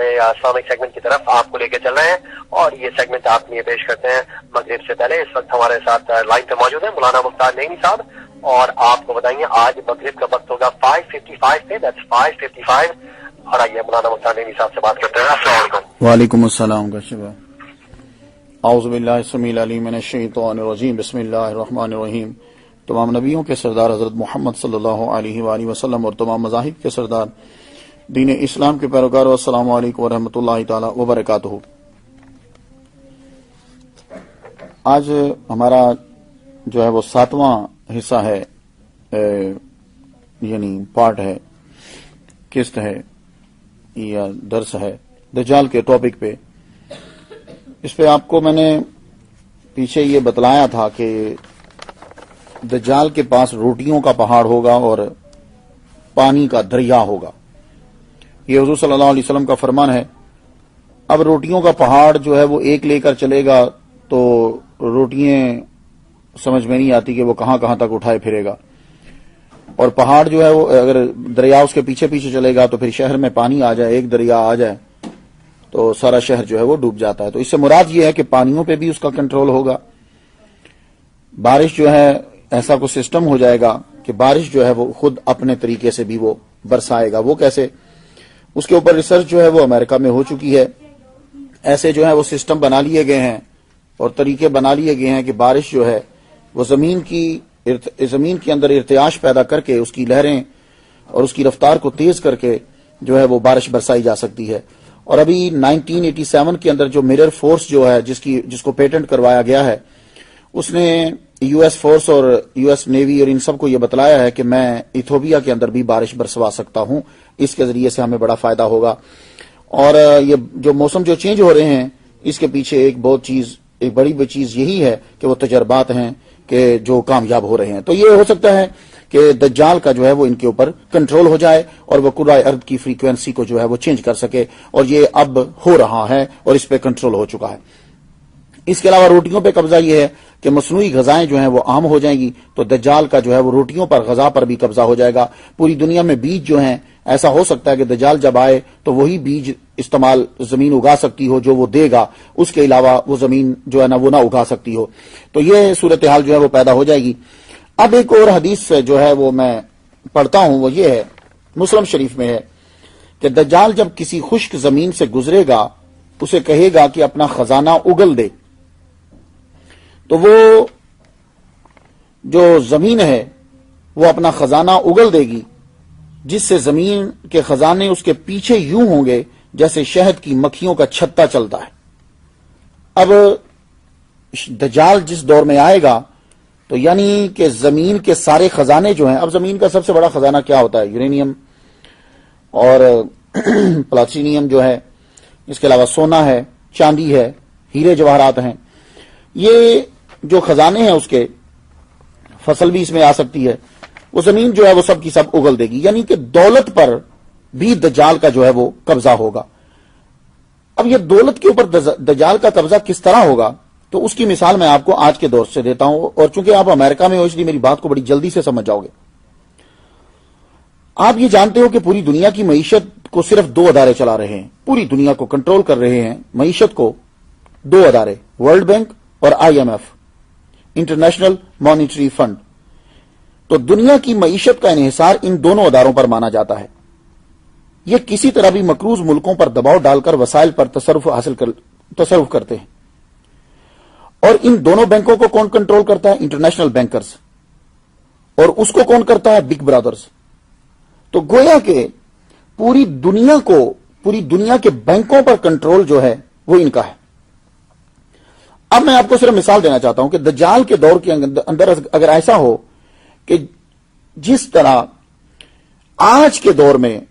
Islamic segment की तरफ आपको लेके चल रहे हैं और ये सेगमेंट आपके लिए पेश करते हैं मगरिब से पहले। इस वक्त हमारे साथ लाइन पे मौजूद है मौलाना मुख्तार नईमी साहब और आपको बताएंगे आज मगरिब का वक्त होगा 5:55 पे, दैट्स 5:55। और आइए मौलाना मुख्तार नईमी साहब से बात करते हैं। अस्सलाम वालेकुम। वालेकुम अस्सलाम का शिवा। औज़ु बिल्लाहि समील अलीम मिनश शैतानिर रजीम, बिस्मिल्लाहिर रहमानिर रहीम। तमाम नबियों के सरदार हज़रत मोहम्मद सल्लल्लाहु अलैहि वसल्लम और तमाम मज़ाहिब के सरदार दीन इस्लाम के पैरोकारों, अस्सलामु अलैकुम वरहमतुल्लाहि ताला वबरकातुहू। आज हमारा जो है वो 7वां हिस्सा है, यानी पार्ट है, किस्त है या दर्स है दज्जाल के टॉपिक पे। इस पे आपको मैंने पीछे ये बतलाया था कि दज्जाल के पास रोटियों का पहाड़ होगा और पानी का दरिया होगा। ये हुजूर सल्लल्लाहु अलैहि वसल्लम का फरमान है। अब रोटियों का पहाड़ जो है वो एक लेकर चलेगा तो रोटियां समझ में नहीं आती कि वो कहां कहां तक उठाए फिरेगा, और पहाड़ जो है वो अगर दरिया उसके पीछे पीछे चलेगा तो फिर शहर में पानी आ जाए, एक दरिया आ जाए तो सारा शहर जो है वो डूब जाता है। तो इससे मुराद ये है कि पानियों पे भी उसका कंट्रोल होगा। बारिश जो है ऐसा कुछ सिस्टम हो जाएगा कि बारिश जो है वो खुद अपने तरीके से भी वो बरसाएगा। वो कैसे, उसके ऊपर रिसर्च जो है वो अमेरिका में हो चुकी है। ऐसे जो है वो सिस्टम बना लिए गए हैं और तरीके बना लिए गए हैं कि बारिश जो है वो जमीन के अंदर इर्तियाश पैदा करके उसकी लहरें और उसकी रफ्तार को तेज करके जो है वो बारिश बरसाई जा सकती है। और अभी 1987 के अंदर जो मिरर फोर्स जो है जिसको पेटेंट करवाया गया है, उसने यूएस फोर्स और यूएस नेवी और इन सबको ये बतलाया है कि मैं इथोपिया के अंदर भी बारिश बरसवा सकता हूं, इसके जरिए से हमें बड़ा फायदा होगा। और ये जो मौसम जो चेंज हो रहे हैं इसके पीछे एक बड़ी चीज यही है कि वो तजर्बात हैं कि जो कामयाब हो रहे हैं। तो ये हो सकता है कि दज्जाल का जो है वो इनके ऊपर कंट्रोल हो जाए और वो कुराए अर्द की फ्रीक्वेंसी को जो है वो चेंज कर सके, और ये अब हो रहा है और इस पे कंट्रोल हो चुका है। इसके अलावा रोटियों पे कब्जा ये है कि मसनूई गजाएं जो हैं वो आम हो जाएंगी, तो दज्जाल का जो है वो रोटियों पर गजा पर भी कब्जा हो जाएगा। पूरी दुनिया में बीज जो हैं, ऐसा हो सकता है कि दज्जाल जब आए तो वही बीज इस्तेमाल जमीन उगा सकती हो जो वो देगा, उसके अलावा वो जमीन जो है ना वो ना उगा सकती हो। तो ये सूरत हाल जो है वो पैदा हो जाएगी। अब एक और हदीस से जो है वो मैं पढ़ता हूं, वो ये है, मुस्लिम शरीफ में है कि दज्जाल जब किसी खुश्क जमीन से गुजरेगा उसे कहेगा कि अपना खजाना उगल दे, तो वो जो जमीन है वो अपना खजाना उगल देगी, जिससे जमीन के खजाने उसके पीछे यूं होंगे जैसे शहद की मक्खियों का छत्ता चलता है। अब दज्जाल जिस दौर में आएगा तो यानी कि जमीन के सारे खजाने जो हैं, अब जमीन का सबसे बड़ा खजाना क्या होता है, यूरेनियम और प्लाटिनियम जो है, इसके अलावा सोना है, चांदी है, हीरे जवाहरात हैं। ये जो खजाने हैं उसके फसल भी इसमें आ सकती है। वो जमीन जो है वो सब की सब उगल देगी, यानी कि दौलत पर भी दज्जाल का जो है वो कब्जा होगा। अब ये दौलत के ऊपर दज्जाल का कब्जा किस तरह होगा, तो उसकी मिसाल मैं आपको आज के दौर से देता हूं, और चूंकि आप अमेरिका में हो इसलिए मेरी बात को बड़ी जल्दी से समझ जाओगे। आप ये जानते हो कि पूरी दुनिया की मईशत को सिर्फ 2 अदारे चला रहे हैं, पूरी दुनिया को कंट्रोल कर रहे हैं मईशत को 2 अदारे, वर्ल्ड बैंक और IMF, इंटरनेशनल मॉनिटरी फंड। तो दुनिया की मईशत का इन्हिसार इन दोनों अदारों पर माना जाता है। ये किसी तरह भी मकरूज मुल्कों पर दबाव डालकर वसाइल पर तसर्रुफ करते हैं। और इन दोनों बैंकों को कौन कंट्रोल करता है, इंटरनेशनल बैंकर्स, और उसको कौन करता है, बिग ब्रदर्स। तो गोया के पूरी दुनिया के बैंकों पर कंट्रोल जो है वो इनका है। अब मैं आपको सिर्फ मिसाल देना चाहता हूं कि दज्जाल के दौर के अंदर अगर ऐसा हो कि जिस तरह आज के दौर में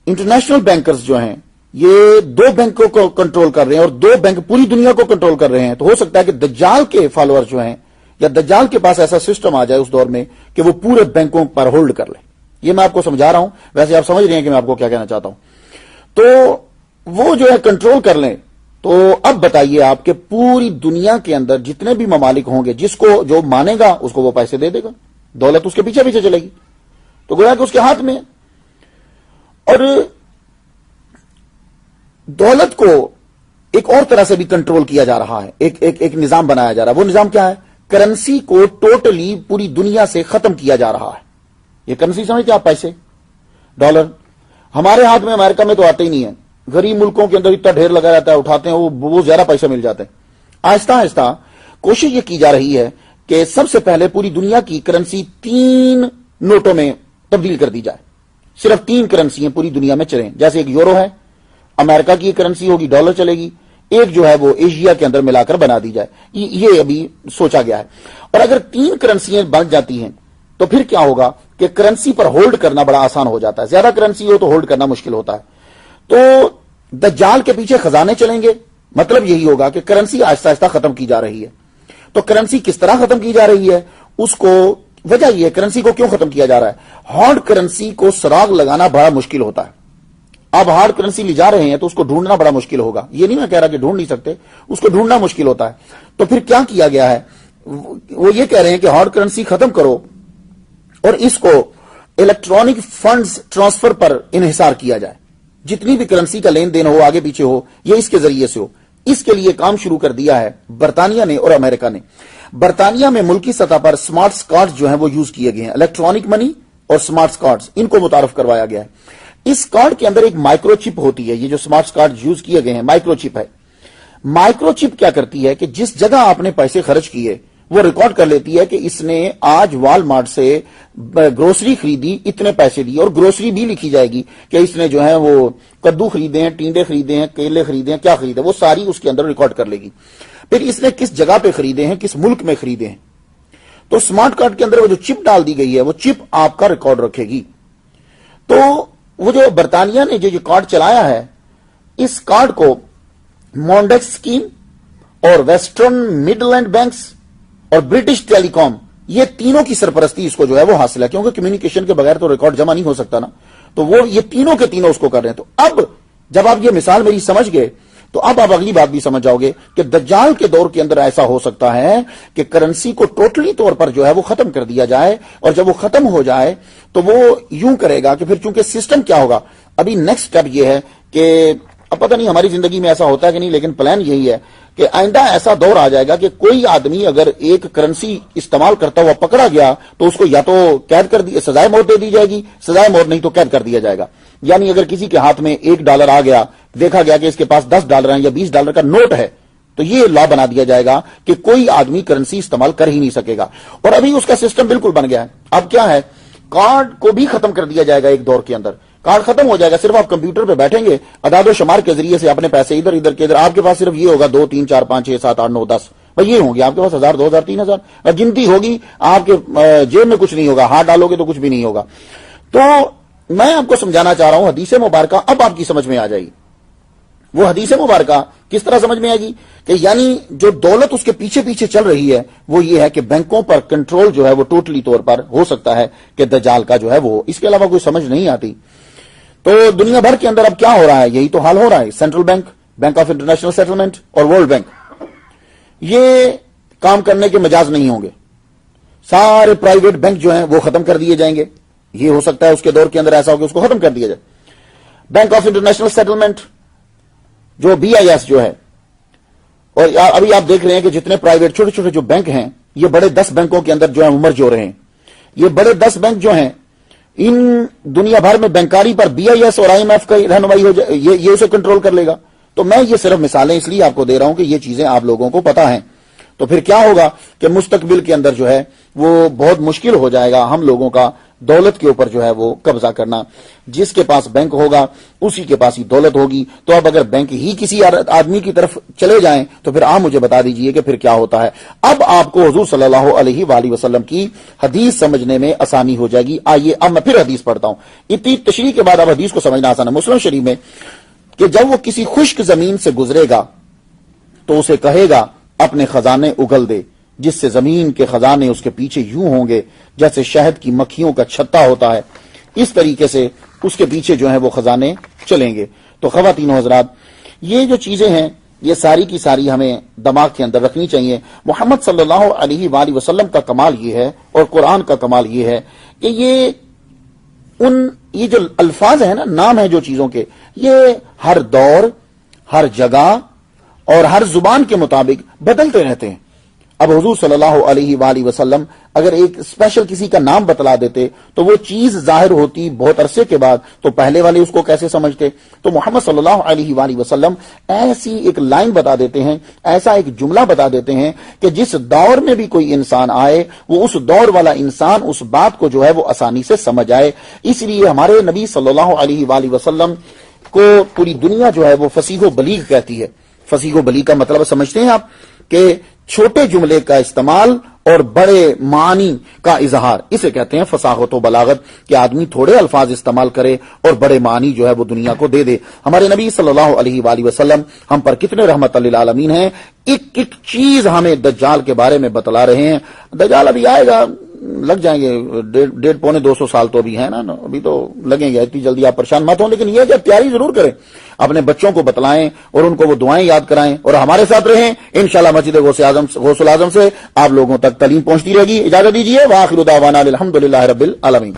इंटरनेशनल बैंकर्स जो हैं ये 2 बैंकों को कंट्रोल कर रहे हैं और 2 बैंक पूरी दुनिया को कंट्रोल कर रहे हैं, तो हो सकता है कि दज्जाल के फॉलोअर जो हैं या दज्जाल के पास ऐसा सिस्टम आ जाए उस दौर में कि वो पूरे बैंकों पर होल्ड कर ले। ये मैं आपको समझा रहा हूं, वैसे आप समझ रहे हैं कि मैं आपको क्या कहना चाहता हूं। तो वो जो है कंट्रोल कर लें, तो अब बताइए आप कि पूरी दुनिया के अंदर जितने भी ममालिक होंगे, जिसको जो मानेगा उसको वो पैसे दे देगा, दौलत उसके पीछे पीछे चलेगी, तो गोया कि उसके हाथ में। और दौलत को एक और तरह से भी कंट्रोल किया जा रहा है, एक निजाम बनाया जा रहा है। वो निजाम क्या है? करेंसी को टोटली पूरी दुनिया से खत्म किया जा रहा है। ये करेंसी समझते आप? पैसे, डॉलर हमारे हाथ में अमेरिका में तो आते ही नहीं है, गरीब मुल्कों के अंदर इतना ढेर लगा रहता है, उठाते हैं वो ज्यादा पैसे मिल जाते हैं। आहिस्ता आहिस्ता कोशिश ये की जा रही है कि सबसे पहले पूरी दुनिया की करेंसी 3 नोटों में तब्दील कर दी जाए। सिर्फ 3 करेंसी पूरी दुनिया में चलें। जैसे एक यूरो है, अमेरिका की करेंसी होगी, डॉलर चलेगी। एक जो है वो एशिया के अंदर मिलाकर बना दी जाए, ये अभी सोचा गया है। और अगर 3 करेंसियां बन जाती हैं तो फिर क्या होगा कि करेंसी पर होल्ड करना बड़ा आसान हो जाता है। ज्यादा करेंसी हो तो होल्ड करना मुश्किल होता है। तो दज्जाल के पीछे खजाने चलेंगे, मतलब यही होगा कि करेंसी आहिस्ता आहिस्ता खत्म की जा रही है। तो करेंसी किस तरह खत्म की जा रही है, उसको वजह यह है करेंसी को क्यों खत्म किया जा रहा है। हार्ड करेंसी को सुराग लगाना बड़ा मुश्किल होता है। अब हार्ड करेंसी ले जा रहे हैं तो उसको ढूंढना बड़ा मुश्किल होगा। ये नहीं मैं कह रहा कि ढूंढ नहीं सकते, उसको ढूंढना मुश्किल होता है। तो फिर क्या किया गया है, वो ये कह रहे हैं कि हार्ड करेंसी खत्म करो और इसको इलेक्ट्रॉनिक फंड्स ट्रांसफर पर इन्हिसार किया जाए। जितनी भी करेंसी का लेन देन हो, आगे पीछे हो, ये इसके जरिए से हो। इसके लिए काम शुरू कर दिया है बरतानिया ने और अमेरिका ने। बरतानिया में मुल्की सतह पर स्मार्ट कार्ड जो है वो यूज किए गए हैं। इलेक्ट्रॉनिक मनी और स्मार्ट कार्ड्स, इनको मुतारफ करवाया गया है। इस कार्ड के अंदर एक माइक्रोचिप होती है। ये जो स्मार्ट कार्ड यूज किए गए हैं माइक्रोचिप है। माइक्रोचिप क्या करती है कि जिस जगह आपने पैसे खर्च किए वो रिकॉर्ड कर लेती है कि इसने आज वॉलमार्ट से ग्रोसरी खरीदी, इतने पैसे दिए, और ग्रोसरी भी लिखी जाएगी कि इसने जो है वो कद्दू खरीदे हैं, टींडे खरीदे हैं, केले खरीदे हैं, क्या खरीदे, वो सारी उसके अंदर रिकॉर्ड कर लेगी। फिर इसने किस जगह पे खरीदे हैं, किस मुल्क में खरीदे हैं। तो स्मार्ट कार्ड के अंदर वो जो चिप डाल दी गई है वो चिप आपका रिकॉर्ड रखेगी। तो वो जो बरतानिया ने जो कार्ड चलाया है, इस कार्ड को मॉन्डेक्स स्कीम और वेस्टर्न मिडलैंड बैंक्स और ब्रिटिश टेलीकॉम, ये तीनों की सरपरस्ती इसको जो है वो हासिल है, क्योंकि कम्युनिकेशन के बगैर तो रिकॉर्ड जमा नहीं हो सकता ना। तो वो ये तीनों के तीनों उसको कर रहे हैं। तो अब जब आप ये मिसाल मेरी समझ गए तो अब आप अगली बात भी समझ जाओगे कि दज्जाल के दौर के अंदर ऐसा हो सकता है कि करेंसी को टोटली तौर पर जो है वो खत्म कर दिया जाए। और जब वो खत्म हो जाए तो वो यूं करेगा कि फिर चूंकि सिस्टम क्या होगा, अभी नेक्स्ट स्टेप ये है कि अब पता नहीं हमारी जिंदगी में ऐसा होता है कि नहीं, लेकिन प्लान यही है कि आइंदा ऐसा दौर आ जाएगा कि कोई आदमी अगर एक करेंसी इस्तेमाल करता हुआ पकड़ा गया तो उसको या तो कैद कर दी, सजाए मौत दे दी जाएगी, सजाए मौत नहीं तो कैद कर दिया जाएगा। यानी अगर किसी के हाथ में $1 आ गया, देखा गया कि इसके पास $10 है या $20 का नोट है, तो ये लॉ बना दिया जाएगा कि कोई आदमी करेंसी इस्तेमाल कर ही नहीं सकेगा। और अभी उसका सिस्टम बिल्कुल बन गया है। अब क्या है, कार्ड को भी खत्म कर दिया जाएगा। एक दौर के अंदर कार्ड खत्म हो जाएगा, सिर्फ आप कंप्यूटर पे बैठेंगे, अदाद शुमार के जरिए से अपने पैसे इधर इधर के इधर, आपके पास सिर्फ ये होगा 2 3 4 5 6 7 8 9 10, भाई ये होंगे आपके पास 1000 2000 3000, और गिनती होगी, आपके जेब में कुछ नहीं होगा, हाथ डालोगे तो कुछ भी नहीं होगा। तो मैं आपको समझाना चाह रहा हूं हदीस मुबारका अब आपकी समझ में आ जाएगी। वो हदीस मुबारका किस तरह समझ में आएगी कि यानी जो दौलत उसके पीछे पीछे चल रही है वो ये है कि बैंकों पर कंट्रोल जो है वो टोटली तौर पर हो सकता है कि दज्जाल का जो है वो, इसके अलावा कोई समझ नहीं आती। तो दुनिया भर के अंदर अब क्या हो रहा है, यही तो हाल हो रहा है। Central bank, bank of international settlement और वर्ल्ड बैंक, ये काम करने के मजाज नहीं होंगे। सारे प्राइवेट बैंक जो हैं वो खत्म कर दिए जाएंगे। ये हो सकता है उसके दौर के अंदर ऐसा हो कि उसको खत्म कर दिया जाए। बैंक ऑफ इंटरनेशनल सेटलमेंट जो BIS जो है, और अभी आप देख रहे हैं कि जितने प्राइवेट छोटे छोटे जो बैंक हैं, ये बड़े 10 बैंकों के अंदर जो है मर्ज हो रहे हैं। ये बड़े 10 बैंक जो हैं, इन दुनिया भर में बैंकारी पर BIS और IMF का रहनुमाई हो जाए, ये उसे कंट्रोल कर लेगा। तो मैं ये सिर्फ मिसालें इसलिए आपको दे रहा हूं कि ये चीजें आप लोगों को पता हैं। तो फिर क्या होगा कि मुस्तकबिल के अंदर जो है वो बहुत मुश्किल हो जाएगा हम लोगों का दौलत के ऊपर जो है वो कब्जा करना। जिसके पास बैंक होगा उसी के पास ही दौलत होगी। तो अब अगर बैंक ही किसी आदमी की तरफ चले जाएं तो फिर आप मुझे बता दीजिए कि फिर क्या होता है। अब आपको हुजूर सल्लल्लाहु अलैहि वसल्लम की हदीस समझने में आसानी हो जाएगी। आइए अब मैं फिर हदीस पढ़ता हूं। इतनी तशरीह के बाद अब हदीस को समझना आसान है। मुस्लिम शरीफ में कि जब वो किसी खुश्क जमीन से गुजरेगा तो उसे कहेगा अपने खजाने उगल दे, जिससे जमीन के खजाने उसके पीछे यूं होंगे जैसे शहद की मक्खियों का छत्ता होता है। इस तरीके से उसके पीछे जो है वो खजाने चलेंगे। तो ख़वातीन हज़रात, ये जो चीजें हैं ये सारी की सारी हमें दिमाग के अंदर रखनी चाहिए। मोहम्मद सल्लल्लाहु अलैहि वसल्लम का कमाल ये है और कुरान का कमाल ये है कि ये जो अल्फाज है ना, नाम है जो चीजों के, ये हर दौर, ہر جگہ اور ہر زبان کے مطابق بدلتے رہتے ہیں. اب حضور صلی اللہ علیہ وآلہ وسلم اگر ایک اسپیشل کسی کا نام بتلا دیتے تو وہ چیز ظاہر ہوتی بہت عرصے کے بعد، تو پہلے والے اس کو کیسے سمجھتے؟ تو محمد صلی اللہ علیہ وآلہ وسلم ایسی ایک لائن بتا دیتے ہیں، ایسا ایک جملہ بتا دیتے ہیں کہ جس دور میں بھی کوئی انسان آئے وہ اس دور والا انسان اس بات کو جو ہے وہ آسانی سے سمجھ آئے. اس لیے ہمارے نبی صلی اللہ علیہ وآلہ وسلم کو پوری دنیا جو ہے وہ فصیح و بلیغ کہتی ہے. فصیح و بلیغ کا مطلب سمجھتے ہیں آپ کہ چھوٹے جملے کا استعمال اور بڑے معنی کا اظہار، اسے کہتے ہیں فصاحت و بلاغت، کہ آدمی تھوڑے الفاظ استعمال کرے اور بڑے معنی جو ہے وہ دنیا کو دے دے. ہمارے نبی صلی اللہ علیہ وآلہ وسلم ہم پر کتنے رحمت للعالمین ہیں. ایک ایک چیز ہمیں دجال کے بارے میں بتلا رہے ہیں. دجال ابھی آئے گا، لگ جائیں گے 150-200 سال تو ابھی ہے نا، ابھی تو لگیں گے، اتنی جلدی آپ پریشان مت ہوں. لیکن یہ کہ تیاری ضرور کریں، اپنے بچوں کو بتلائیں اور ان کو وہ دعائیں یاد کرائیں اور ہمارے ساتھ رہیں. انشاءاللہ مسجد غوث الاعظم سے آپ لوگوں تک تعلیم پہنچتی رہے گی. اجازت دیجیے، وآخر دعوانا الحمدللہ رب العالمین.